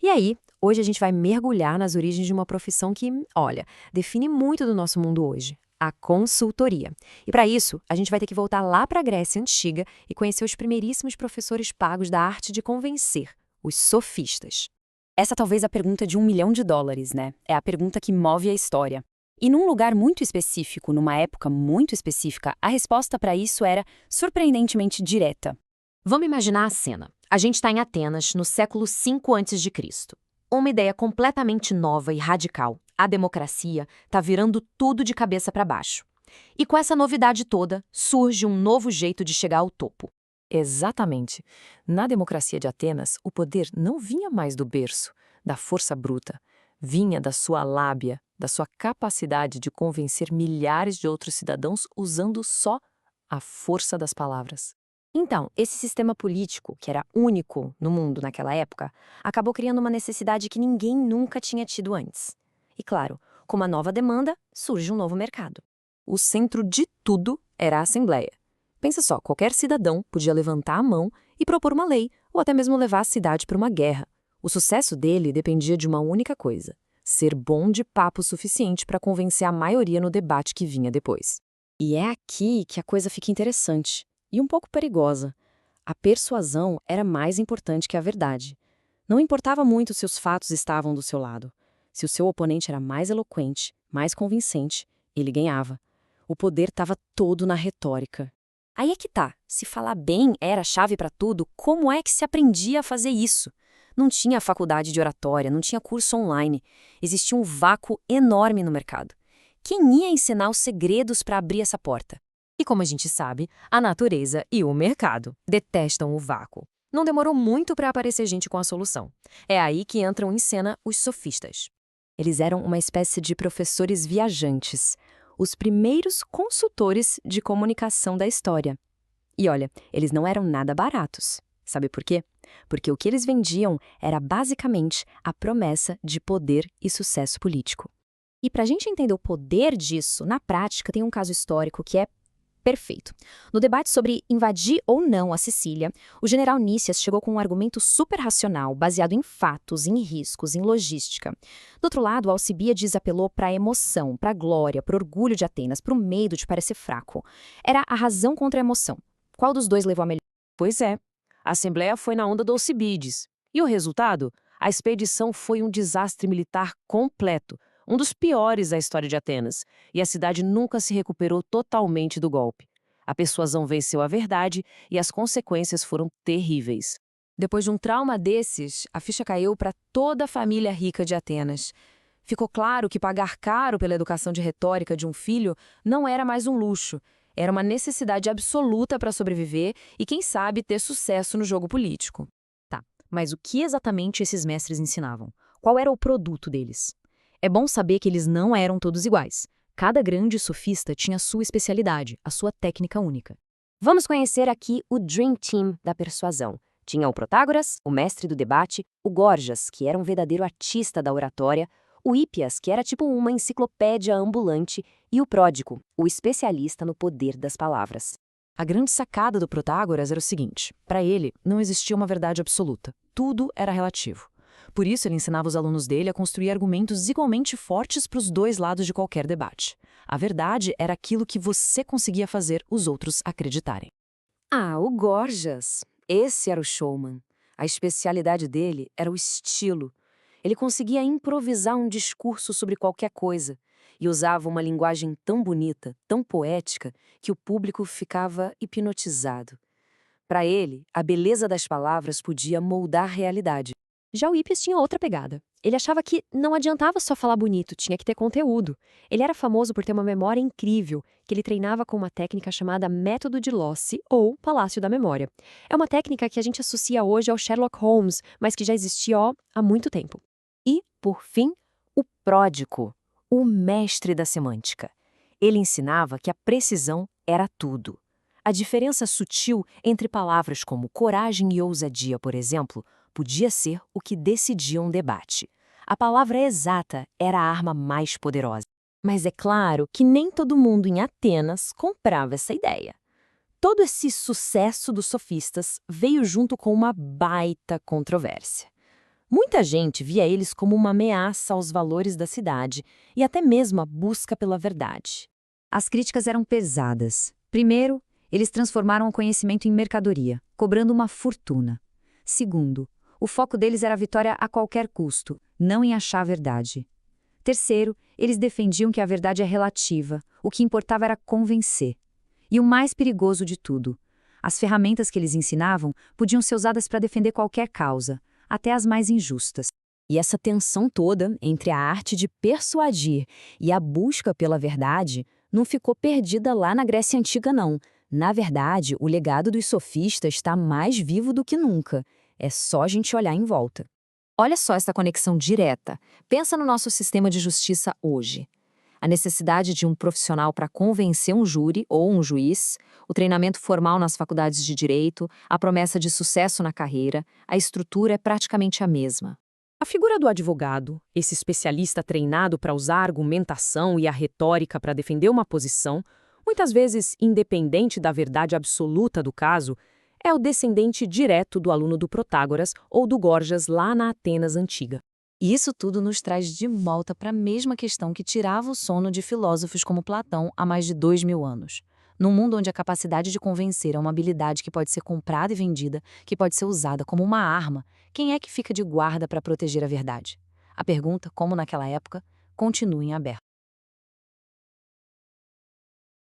E aí, hoje a gente vai mergulhar nas origens de uma profissão que, olha, define muito do nosso mundo hoje, a consultoria. E para isso, a gente vai ter que voltar lá para a Grécia Antiga e conhecer os primeiríssimos professores pagos da arte de convencer, os sofistas. Essa talvez é a pergunta de US$ 1 milhão, né? É a pergunta que move a história. E num lugar muito específico, numa época muito específica, a resposta para isso era surpreendentemente direta. Vamos imaginar a cena. A gente está em Atenas, no século V a.C. Uma ideia completamente nova e radical. A democracia está virando tudo de cabeça para baixo. E com essa novidade toda, surge um novo jeito de chegar ao topo. Exatamente. Na democracia de Atenas, o poder não vinha mais do berço, da força bruta. Vinha da sua lábia, da sua capacidade de convencer milhares de outros cidadãos usando só a força das palavras. Então, esse sistema político, que era único no mundo naquela época, acabou criando uma necessidade que ninguém nunca tinha tido antes. E claro, com uma nova demanda, surge um novo mercado. O centro de tudo era a Assembleia. Pensa só, qualquer cidadão podia levantar a mão e propor uma lei, ou até mesmo levar a cidade para uma guerra. O sucesso dele dependia de uma única coisa: ser bom de papo suficiente para convencer a maioria no debate que vinha depois. E é aqui que a coisa fica interessante e um pouco perigosa. A persuasão era mais importante que a verdade. Não importava muito se os fatos estavam do seu lado. Se o seu oponente era mais eloquente, mais convincente, ele ganhava. O poder estava todo na retórica. Aí é que tá. Se falar bem era a chave para tudo, como é que se aprendia a fazer isso? Não tinha faculdade de oratória, não tinha curso online. Existia um vácuo enorme no mercado. Quem ia ensinar os segredos para abrir essa porta? E como a gente sabe, a natureza e o mercado detestam o vácuo. Não demorou muito para aparecer gente com a solução. É aí que entram em cena os sofistas. Eles eram uma espécie de professores viajantes, os primeiros consultores de comunicação da história. E olha, eles não eram nada baratos. Sabe por quê? Porque o que eles vendiam era basicamente a promessa de poder e sucesso político. E para a gente entender o poder disso, na prática, tem um caso histórico que é perfeito. No debate sobre invadir ou não a Sicília, o general Nícias chegou com um argumento super racional, baseado em fatos, em riscos, em logística. Do outro lado, Alcibíades apelou para a emoção, para a glória, para o orgulho de Atenas, para o medo de parecer fraco. Era a razão contra a emoção. Qual dos dois levou a melhor? Pois é, a Assembleia foi na onda do Alcibiades. E o resultado? A expedição foi um desastre militar completo, um dos piores da história de Atenas, e a cidade nunca se recuperou totalmente do golpe. A persuasão venceu a verdade e as consequências foram terríveis. Depois de um trauma desses, a ficha caiu para toda a família rica de Atenas. Ficou claro que pagar caro pela educação de retórica de um filho não era mais um luxo, era uma necessidade absoluta para sobreviver e, quem sabe, ter sucesso no jogo político. Tá, mas o que exatamente esses mestres ensinavam? Qual era o produto deles? É bom saber que eles não eram todos iguais. Cada grande sofista tinha sua especialidade, a sua técnica única. Vamos conhecer aqui o Dream Team da persuasão. Tinha o Protágoras, o mestre do debate, o Gorgias, que era um verdadeiro artista da oratória, o Hípias, que era tipo uma enciclopédia ambulante, e o Pródico, o especialista no poder das palavras. A grande sacada do Protágoras era o seguinte: para ele, não existia uma verdade absoluta. Tudo era relativo. Por isso, ele ensinava os alunos dele a construir argumentos igualmente fortes para os dois lados de qualquer debate. A verdade era aquilo que você conseguia fazer os outros acreditarem. Ah, o Gorgias. Esse era o showman. A especialidade dele era o estilo. Ele conseguia improvisar um discurso sobre qualquer coisa e usava uma linguagem tão bonita, tão poética, que o público ficava hipnotizado. Para ele, a beleza das palavras podia moldar a realidade. Já o Hípias tinha outra pegada. Ele achava que não adiantava só falar bonito, tinha que ter conteúdo. Ele era famoso por ter uma memória incrível, que ele treinava com uma técnica chamada método de Losse ou Palácio da Memória. É uma técnica que a gente associa hoje ao Sherlock Holmes, mas que já existia há muito tempo. E, por fim, o Pródico, o mestre da semântica. Ele ensinava que a precisão era tudo. A diferença sutil entre palavras como coragem e ousadia, por exemplo, podia ser o que decidia um debate. A palavra exata era a arma mais poderosa. Mas é claro que nem todo mundo em Atenas comprava essa ideia. Todo esse sucesso dos sofistas veio junto com uma baita controvérsia. Muita gente via eles como uma ameaça aos valores da cidade e até mesmo a busca pela verdade. As críticas eram pesadas. Primeiro, eles transformaram o conhecimento em mercadoria, cobrando uma fortuna. Segundo, o foco deles era a vitória a qualquer custo, não em achar a verdade. Terceiro, eles defendiam que a verdade é relativa, o que importava era convencer. E o mais perigoso de tudo, as ferramentas que eles ensinavam podiam ser usadas para defender qualquer causa, até as mais injustas. E essa tensão toda entre a arte de persuadir e a busca pela verdade não ficou perdida lá na Grécia Antiga, não. Na verdade, o legado dos sofistas está mais vivo do que nunca. É só a gente olhar em volta. Olha só essa conexão direta. Pensa no nosso sistema de justiça hoje. A necessidade de um profissional para convencer um júri ou um juiz, o treinamento formal nas faculdades de direito, a promessa de sucesso na carreira, a estrutura é praticamente a mesma. A figura do advogado, esse especialista treinado para usar a argumentação e a retórica para defender uma posição, muitas vezes independente da verdade absoluta do caso, é o descendente direto do aluno do Protágoras ou do Gorgias lá na Atenas antiga. E isso tudo nos traz de volta para a mesma questão que tirava o sono de filósofos como Platão há mais de 2000 anos. Num mundo onde a capacidade de convencer é uma habilidade que pode ser comprada e vendida, que pode ser usada como uma arma, quem é que fica de guarda para proteger a verdade? A pergunta, como naquela época, continua em aberto.